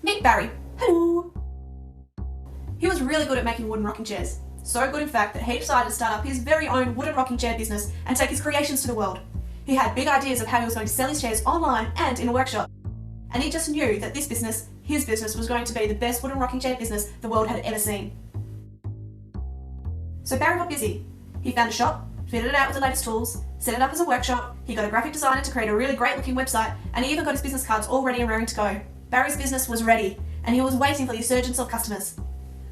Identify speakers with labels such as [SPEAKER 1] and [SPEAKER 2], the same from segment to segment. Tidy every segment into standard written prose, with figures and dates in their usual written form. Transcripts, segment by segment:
[SPEAKER 1] Meet Barry. Hello. He was really good at making wooden rocking chairs. So good in fact that he decided to start up his very own wooden rocking chair business and take his creations to the world. He had big ideas of how he was going to sell his chairs online and in a workshop. And he just knew that this business, his business, was going to be the best wooden rocking chair business the world had ever seen. So Barry got busy. He found a shop, fitted it out with the latest tools, set it up as a workshop, he got a graphic designer to create a really great looking website, and he even got his business cards all ready and raring to go. Barry's business was ready, and he was waiting for the surgence of customers.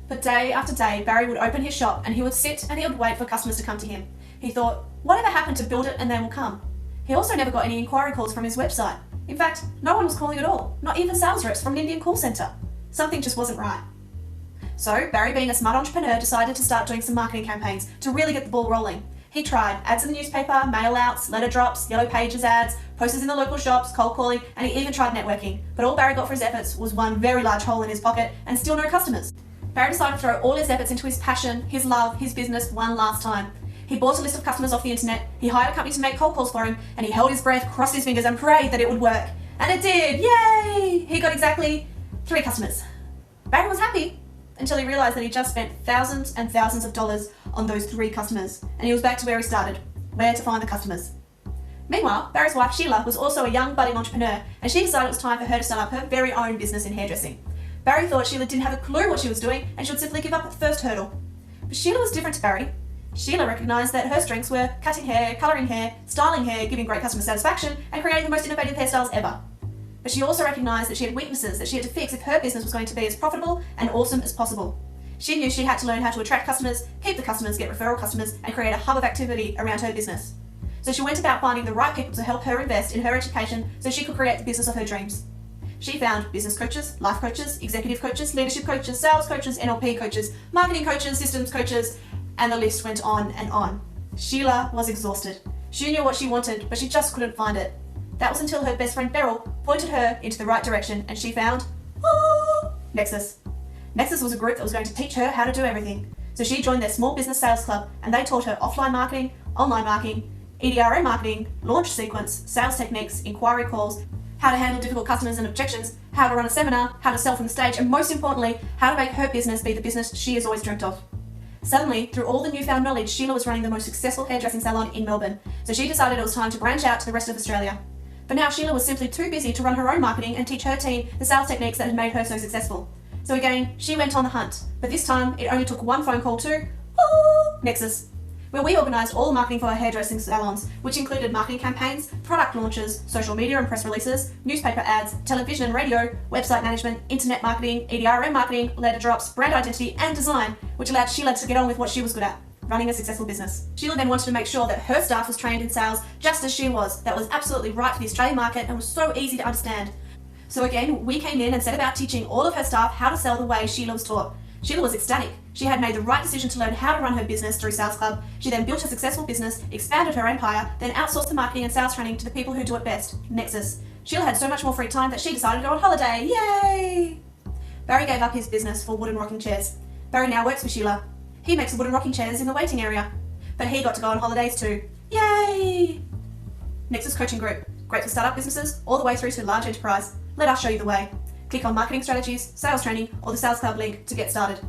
[SPEAKER 1] But day after day, Barry would open his shop and he would sit and he would wait for customers to come to him. He thought, whatever happened to build it and they will come? He also never got any inquiry calls from his website. In fact, no one was calling at all, not even sales reps from an Indian call centre. Something just wasn't right. So Barry, being a smart entrepreneur, decided to start doing some marketing campaigns to really get the ball rolling. He tried ads in the newspaper, mail outs, letter drops, yellow pages ads, posters in the local shops, cold calling, and he even tried networking. But all Barry got for his efforts was one very large hole in his pocket and still no customers. Barry decided to throw all his efforts into his passion, his love, his business one last time. He bought a list of customers off the internet, he hired a company to make cold calls for him, and he held his breath, crossed his fingers, and prayed that it would work. And it did! Yay! He got exactly 3 customers. Barry was happy until he realised that he just spent thousands and thousands of dollars on those 3 customers, and he was back to where he started, where to find the customers. Meanwhile, Barry's wife Sheila was also a young budding entrepreneur, and she decided it was time for her to start up her very own business in hairdressing. Barry thought Sheila didn't have a clue what she was doing and should simply give up at the first hurdle. But Sheila was different to Barry. Sheila recognised that her strengths were cutting hair, colouring hair, styling hair, giving great customer satisfaction, and creating the most innovative hairstyles ever. But she also recognised that she had weaknesses that she had to fix if her business was going to be as profitable and awesome as possible. She knew she had to learn how to attract customers, keep the customers, get referral customers, and create a hub of activity around her business. So she went about finding the right people to help her invest in her education so she could create the business of her dreams. She found business coaches, life coaches, executive coaches, leadership coaches, sales coaches, NLP coaches, marketing coaches, systems coaches, and the list went on and on. Sheila was exhausted. She knew what she wanted, but she just couldn't find it. That was until her best friend Beryl pointed her into the right direction and she found Nexus. Nexus was a group that was going to teach her how to do everything. So she joined their small business sales club and they taught her offline marketing, online marketing, EDRM marketing, launch sequence, sales techniques, inquiry calls, how to handle difficult customers and objections, how to run a seminar, how to sell from the stage, and most importantly, how to make her business be the business she has always dreamt of. Suddenly, through all the newfound knowledge, Sheila was running the most successful hairdressing salon in Melbourne, so she decided it was time to branch out to the rest of Australia. But now Sheila was simply too busy to run her own marketing and teach her team the sales techniques that had made her so successful. So again, she went on the hunt, but this time it only took one phone call to Nexus, where we organised all the marketing for our hairdressing salons, which included marketing campaigns, product launches, social media and press releases, newspaper ads, television and radio, website management, internet marketing, EDRM marketing, letter drops, brand identity and design, which allowed Sheila to get on with what she was good at, running a successful business. Sheila then wanted to make sure that her staff was trained in sales just as she was. That was absolutely right for the Australian market and was so easy to understand. So again, we came in and set about teaching all of her staff how to sell the way Sheila was taught. Sheila was ecstatic. She had made the right decision to learn how to run her business through Sales Club. She then built a successful business, expanded her empire, then outsourced the marketing and sales training to the people who do it best, Nexus. Sheila had so much more free time that she decided to go on holiday. Yay! Barry gave up his business for wooden rocking chairs. Barry now works for Sheila. He makes wooden rocking chairs in the waiting area. But he got to go on holidays too. Yay! Nexus Coaching Group. Great for startup businesses all the way through to large enterprise. Let us show you the way. Click on Marketing Strategies, Sales Training, or the Sales Club link to get started.